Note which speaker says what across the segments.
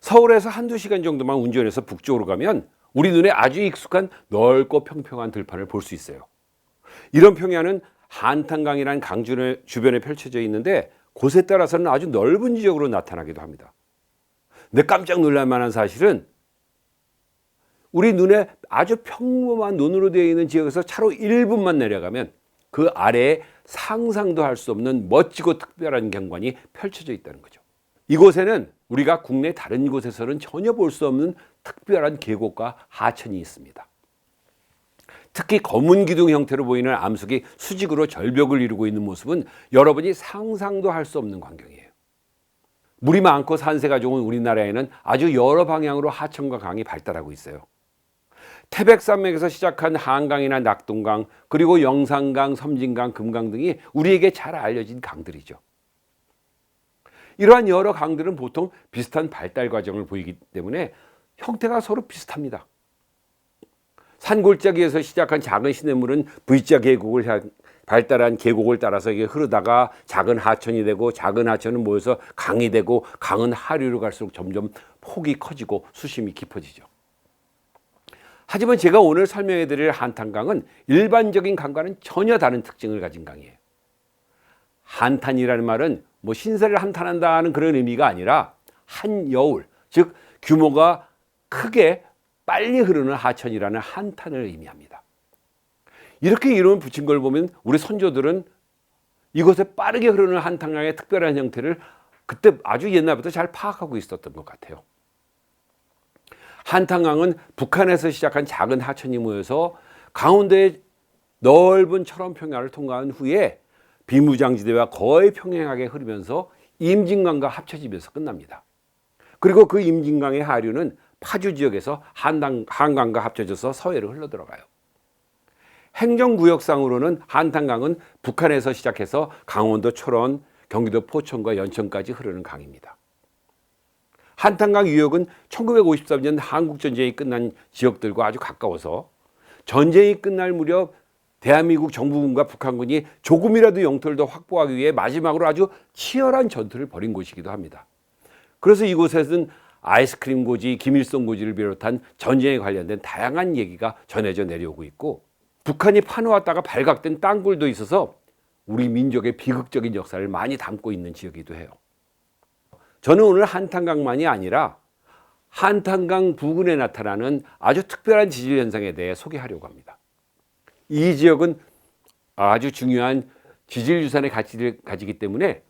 Speaker 1: 서울에서 한두 시간 정도만 운전해서 북쪽으로 가면 우리 눈에 아주 익숙한 넓고 평평한 들판을 볼 수 있어요. 이런 평야는 한탄강이라는 강 주변에 펼쳐져 있는데 곳에 따라서는 아주 넓은 지역으로 나타나기도 합니다. 근데 깜짝 놀랄 만한 사실은 우리 눈에 아주 평범한 논으로 되어 있는 지역에서 차로 1분만 내려가면 그 아래에 상상도 할 수 없는 멋지고 특별한 경관이 펼쳐져 있다는 거죠. 이곳에는 우리가 국내 다른 곳에서는 전혀 볼 수 없는 특별한 계곡과 하천이 있습니다. 특히 검은 기둥 형태로 보이는 암석이 수직으로 절벽을 이루고 있는 모습은 여러분이 상상도 할 수 없는 광경이에요. 물이 많고 산세가 좋은 우리나라에는 아주 여러 방향으로 하천과 강이 발달하고 있어요. 태백산맥에서 시작한 한강이나 낙동강, 그리고 영산강, 섬진강, 금강 등이 우리에게 잘 알려진 강들이죠. 이러한 여러 강들은 보통 비슷한 발달 과정을 보이기 때문에 형태가 서로 비슷합니다. 산골짜기에서 시작한 작은 시냇물은 V자 계곡을 발달한 계곡을 따라서 이게 흐르다가 작은 하천이 되고, 작은 하천은 모여서 강이 되고, 강은 하류로 갈수록 점점 폭이 커지고 수심이 깊어지죠. 하지만 제가 오늘 설명해 드릴 한탄강은 일반적인 강과는 전혀 다른 특징을 가진 강이에요. 한탄이라는 말은 신세를 한탄한다는 그런 의미가 아니라 한여울, 즉 규모가 크게 빨리 흐르는 하천이라는 한탄을 의미합니다. 이렇게 이름을 붙인 걸 보면 우리 선조들은 이곳에 빠르게 흐르는 한탄강의 특별한 형태를 그때 아주 옛날부터 잘 파악하고 있었던 것 같아요. 한탄강은 북한에서 시작한 작은 하천이 모여서 강원도의 넓은 철원 평야를 통과한 후에 비무장지대와 거의 평행하게 흐르면서 임진강과 합쳐지면서 끝납니다. 그리고 그 임진강의 하류는 파주 지역에서 한강과 합쳐져서 서해로 흘러들어가요. 행정구역상으로는 한탄강은 북한에서 시작해서 강원도 철원, 경기도 포천과 연천까지 흐르는 강입니다. 한탄강 유역은 1953년 한국전쟁이 끝난 지역들과 아주 가까워서 전쟁이 끝날 무렵 대한민국 정부군과 북한군이 조금이라도 영토를 더 확보하기 위해 마지막으로 아주 치열한 전투를 벌인 곳이기도 합니다. 그래서 이곳에서는 아이스크림 고지, 김일성 고지를 비롯한 전쟁에 관련된 다양한 얘기가 전해져 내려오고 있고, 북한이 파놓았다가 발각된 땅굴도 있어서 우리 민족의 비극적인 역사를 많이 담고 있는 지역이기도 해요. 저는 오늘 한탄강만이 아니라 한탄강 부근에 나타나는 아주 특별한 지질 현상에 대해 소개하려고 합니다. 이 지역은 아주 중요한 지질유산의 가치를 가지기 때문에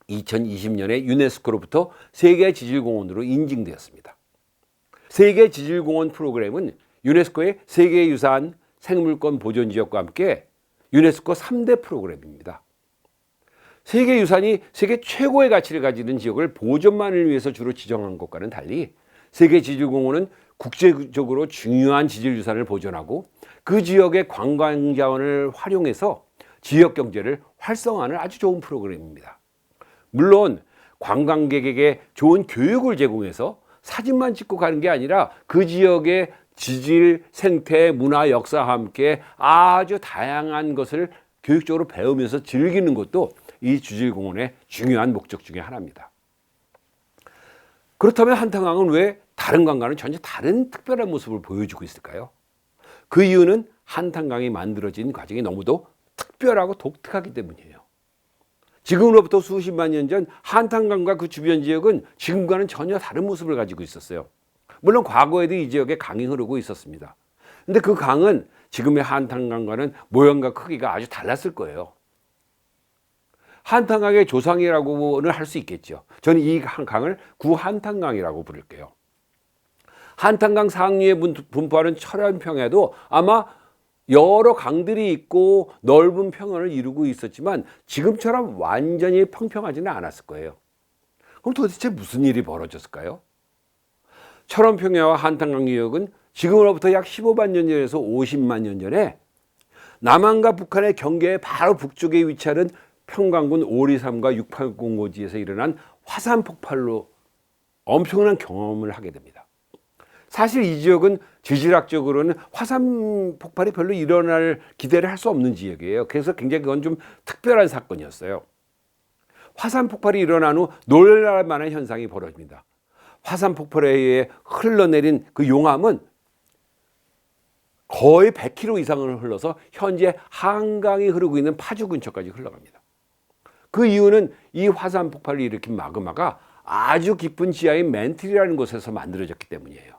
Speaker 1: 2020년에 유네스코로부터 세계지질공원으로 인증되었습니다. 세계지질공원 프로그램은 유네스코의 세계유산 생물권 보존지역과 함께 유네스코 3대 프로그램입니다. 세계유산이 세계 최고의 가치를 가지는 지역을 보존만을 위해서 주로 지정한 것과는 달리 세계지질공원은 국제적으로 중요한 지질유산을 보존하고 그 지역의 관광자원을 활용해서 지역 경제를 활성화하는 아주 좋은 프로그램입니다. 물론 관광객에게 좋은 교육을 제공해서 사진만 찍고 가는 게 아니라 그 지역의 지질, 생태, 문화, 역사와 함께 아주 다양한 것을 교육적으로 배우면서 즐기는 것도 이 지질공원의 중요한 목적 중에 하나입니다. 그렇다면 한탄강은 왜 다른 강과는 전혀 다른 특별한 모습을 보여주고 있을까요? 그 이유는 한탄강이 만들어진 과정이 너무도 특별하고 독특하기 때문이에요. 지금으로부터 수십만 년 전 한탄강과 그 주변 지역은 지금과는 전혀 다른 모습을 가지고 있었어요. 물론 과거에도 이 지역에 강이 흐르고 있었습니다. 근데 그 강은 지금의 한탄강과는 모양과 크기가 아주 달랐을 거예요. 한탄강의 조상이라고는 할 수 있겠죠. 저는 이 강을 구한탄강이라고 부를게요. 한탄강 상류에 분포하는 철원평야도 아마 여러 강들이 있고 넓은 평원을 이루고 있었지만 지금처럼 완전히 평평하지는 않았을 거예요. 그럼 도대체 무슨 일이 벌어졌을까요? 철원평야와 한탄강 유역은 지금으로부터 약 15만 년 전에서 50만 년 전에 남한과 북한의 경계의 바로 북쪽에 위치하는 평강군 523과 680고지에서 일어난 화산 폭발로 엄청난 경험을 하게 됩니다. 사실 이 지역은 지질학적으로는 화산 폭발이 별로 일어날 기대를 할 수 없는 지역이에요. 그래서 굉장히 그건 좀 특별한 사건이었어요. 화산 폭발이 일어난 후 놀랄 만한 현상이 벌어집니다. 화산 폭발에 의해 흘러내린 그 용암은 거의 100km 이상을 흘러서 현재 한강이 흐르고 있는 파주 근처까지 흘러갑니다. 그 이유는 이 화산 폭발을 일으킨 마그마가 아주 깊은 지하인 멘틀이라는 곳에서 만들어졌기 때문이에요.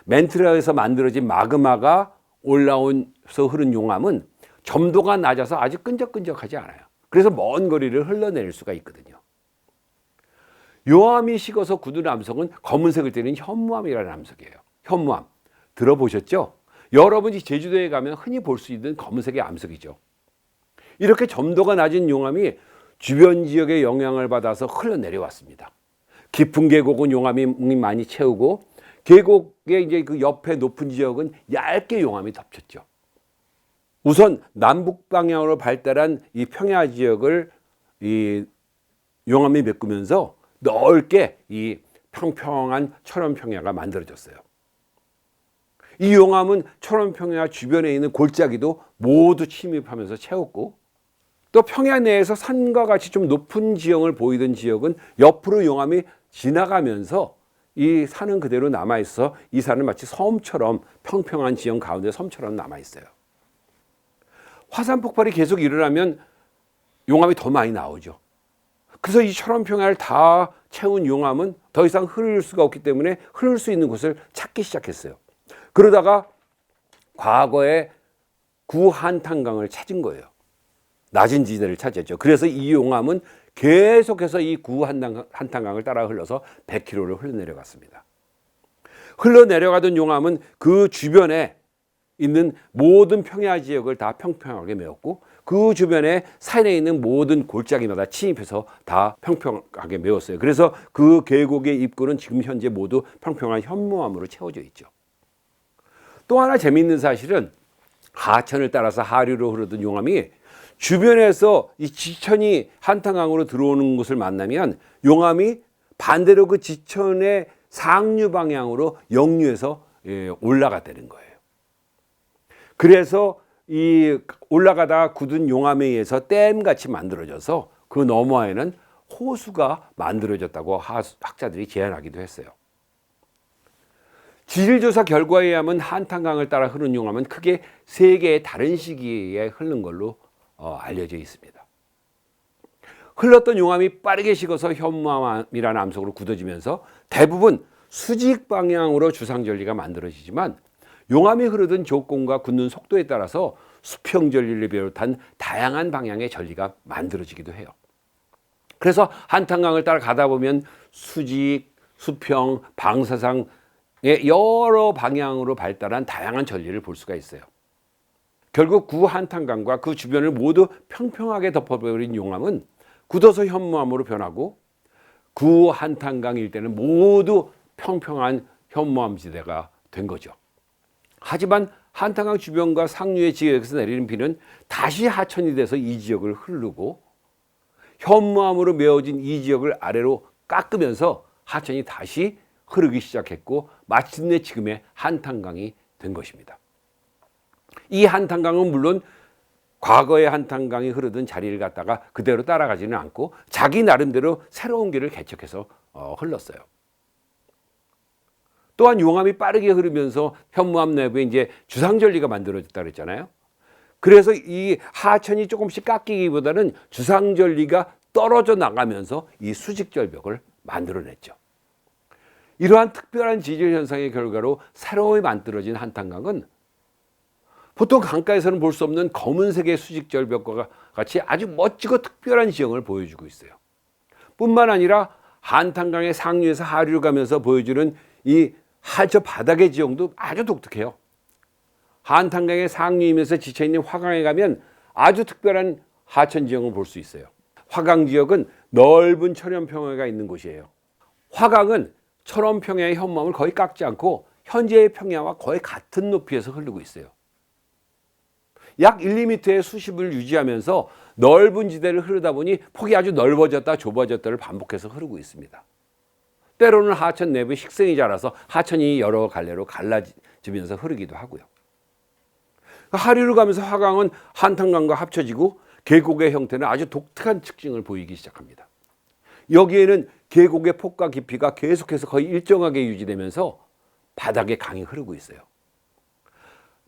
Speaker 1: 멘틀에서 만들어진 마그마가 올라오면서 흐른 용암은 점도가 낮아서 아주 끈적끈적하지 않아요. 그래서 먼 거리를 흘러내릴 수가 있거든요. 용암이 식어서 굳은 암석은 검은색을 띠는 현무암이라는 암석이에요. 현무암 들어보셨죠? 여러분이 제주도에 가면 흔히 볼 수 있는 검은색의 암석이죠. 이렇게 점도가 낮은 용암이 주변 지역에 영향을 받아서 흘러내려왔습니다. 깊은 계곡은 용암이 많이 채우고 계곡의 이제 그 옆에 높은 지역은 얇게 용암이 덮쳤죠. 우선 남북 방향으로 발달한 이 평야 지역을 이 용암이 메꾸면서 넓게 이 평평한 철원평야가 만들어졌어요. 이 용암은 철원평야 주변에 있는 골짜기도 모두 침입하면서 채웠고, 또 평야 내에서 산과 같이 좀 높은 지형을 보이던 지역은 옆으로 용암이 지나가면서 이 산은 그대로 남아있어 이 산은 마치 섬처럼 평평한 지형 가운데 섬처럼 남아있어요. 화산 폭발이 계속 일어나면 용암이 더 많이 나오죠. 그래서 이 철원평야를 다 채운 용암은 더 이상 흐를 수가 없기 때문에 흐를 수 있는 곳을 찾기 시작했어요. 그러다가 과거에 구한탄강을 찾은 거예요. 낮은 지대를 찾았죠. 그래서 이 용암은 계속해서 이 구한탄강을 따라 흘러서 100km를 흘러내려갔습니다. 흘러내려가던 용암은 그 주변에 있는 모든 평야 지역을 다 평평하게 메웠고, 그 주변에 산에 있는 모든 골짜기마다 침입해서 다 평평하게 메웠어요. 그래서 그 계곡의 입구는 지금 현재 모두 평평한 현무암으로 채워져 있죠. 또 하나 재미있는 사실은 하천을 따라서 하류로 흐르던 용암이 주변에서 이 지천이 한탄강으로 들어오는 곳을 만나면 용암이 반대로 그 지천의 상류 방향으로 역류해서 올라갔다는 거예요. 그래서 이 올라가다 굳은 용암에 의해서 댐같이 만들어져서 그 너머에는 호수가 만들어졌다고 학자들이 제안하기도 했어요. 지질조사 결과에 의하면 한탄강을 따라 흐르는 용암은 크게 3개의 다른 시기에 흐른 걸로 알려져 있습니다. 흘렀던 용암이 빠르게 식어서 현무암이라는 암석으로 굳어지면서 대부분 수직 방향으로 주상절리가 만들어지지만, 용암이 흐르던 조건과 굳는 속도에 따라서 수평절리를 비롯한 다양한 방향의 절리가 만들어지기도 해요. 그래서 한탄강을 따라 가다 보면 수직, 수평, 방사상의 여러 방향으로 발달한 다양한 절리를 볼 수가 있어요. 결국 구한탄강과 그 주변을 모두 평평하게 덮어버린 용암은 굳어서 현무암으로 변하고, 구한탄강 일대는 모두 평평한 현무암 지대가 된 거죠. 하지만 한탄강 주변과 상류의 지역에서 내리는 비는 다시 하천이 돼서 이 지역을 흐르고, 현무암으로 메워진 이 지역을 아래로 깎으면서 하천이 다시 흐르기 시작했고, 마침내 지금의 한탄강이 된 것입니다. 이 한탄강은 물론 과거의 한탄강이 흐르던 자리를 갖다가 그대로 따라가지는 않고 자기 나름대로 새로운 길을 개척해서 흘렀어요. 또한 용암이 빠르게 흐르면서 현무암 내부에 이제 주상절리가 만들어졌다 그랬잖아요. 그래서 이 하천이 조금씩 깎이기보다는 주상절리가 떨어져 나가면서 이 수직절벽을 만들어냈죠. 이러한 특별한 지질 현상의 결과로 새로 만들어진 한탄강은 보통 강가에서는 볼 수 없는 검은색의 수직절벽과 같이 아주 멋지고 특별한 지형을 보여주고 있어요. 뿐만 아니라 한탄강의 상류에서 하류를 가면서 보여주는 이 하천 바닥의 지형도 아주 독특해요. 한탄강의 상류이면서 지쳐있는 화강에 가면 아주 특별한 하천 지형을 볼 수 있어요. 화강 지역은 넓은 철원평야가 있는 곳이에요. 화강은 철원평야의 현무암을 거의 깎지 않고 현재의 평야와 거의 같은 높이에서 흐르고 있어요. 약 1, 2m의 수심을 유지하면서 넓은 지대를 흐르다 보니 폭이 아주 넓어졌다 좁아졌다를 반복해서 흐르고 있습니다. 때로는 하천 내부에 식생이 자라서 하천이 여러 갈래로 갈라지면서 흐르기도 하고요. 하류를 가면서 화강은 한탄강과 합쳐지고 계곡의 형태는 아주 독특한 특징을 보이기 시작합니다. 여기에는 계곡의 폭과 깊이가 계속해서 거의 일정하게 유지되면서 바닥에 강이 흐르고 있어요.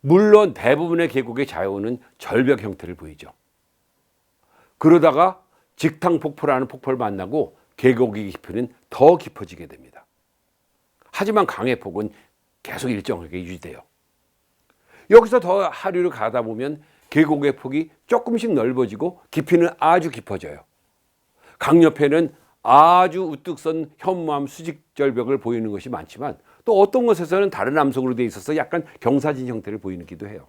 Speaker 1: 물론 대부분의 계곡의 자연은 절벽 형태를 보이죠. 그러다가 직탕폭포라는 폭포를 만나고 계곡의 깊이는 더 깊어지게 됩니다. 하지만 강의 폭은 계속 일정하게 유지돼요. 여기서 더 하류를 가다 보면 계곡의 폭이 조금씩 넓어지고 깊이는 아주 깊어져요. 강 옆에는 아주 우뚝 선 현무암 수직절벽을 보이는 것이 많지만 또 어떤 곳에서는 다른 암석으로 되어 있어서 약간 경사진 형태를 보이기도 해요.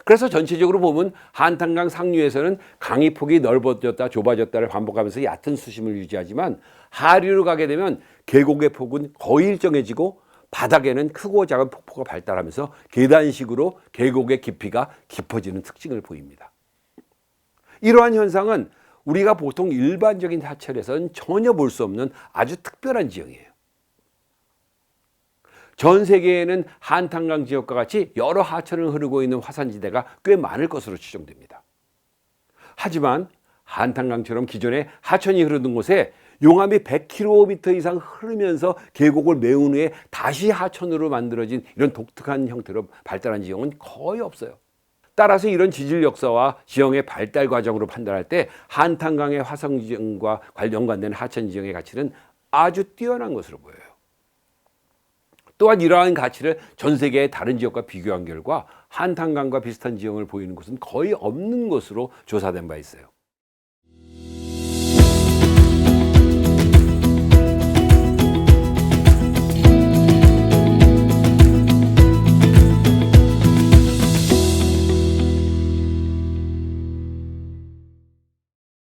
Speaker 1: 그래서 전체적으로 보면 한탄강 상류에서는 강의 폭이 넓어졌다 좁아졌다를 반복하면서 얕은 수심을 유지하지만 하류로 가게 되면 계곡의 폭은 거의 일정해지고 바닥에는 크고 작은 폭포가 발달하면서 계단식으로 계곡의 깊이가 깊어지는 특징을 보입니다. 이러한 현상은 우리가 보통 일반적인 하천에서는 전혀 볼 수 없는 아주 특별한 지형이에요. 전 세계에는 한탄강 지역과 같이 여러 하천을 흐르고 있는 화산지대가 꽤 많을 것으로 추정됩니다. 하지만 한탄강처럼 기존에 하천이 흐르는 곳에 용암이 100km 이상 흐르면서 계곡을 메운 후에 다시 하천으로 만들어진 이런 독특한 형태로 발달한 지형은 거의 없어요. 따라서 이런 지질 역사와 지형의 발달 과정으로 판단할 때 한탄강의 화성 지형과 연관된 하천 지형의 가치는 아주 뛰어난 것으로 보여요. 또한 이러한 가치를 전 세계의 다른 지역과 비교한 결과 한탄강과 비슷한 지형을 보이는 곳은 거의 없는 것으로 조사된 바 있어요.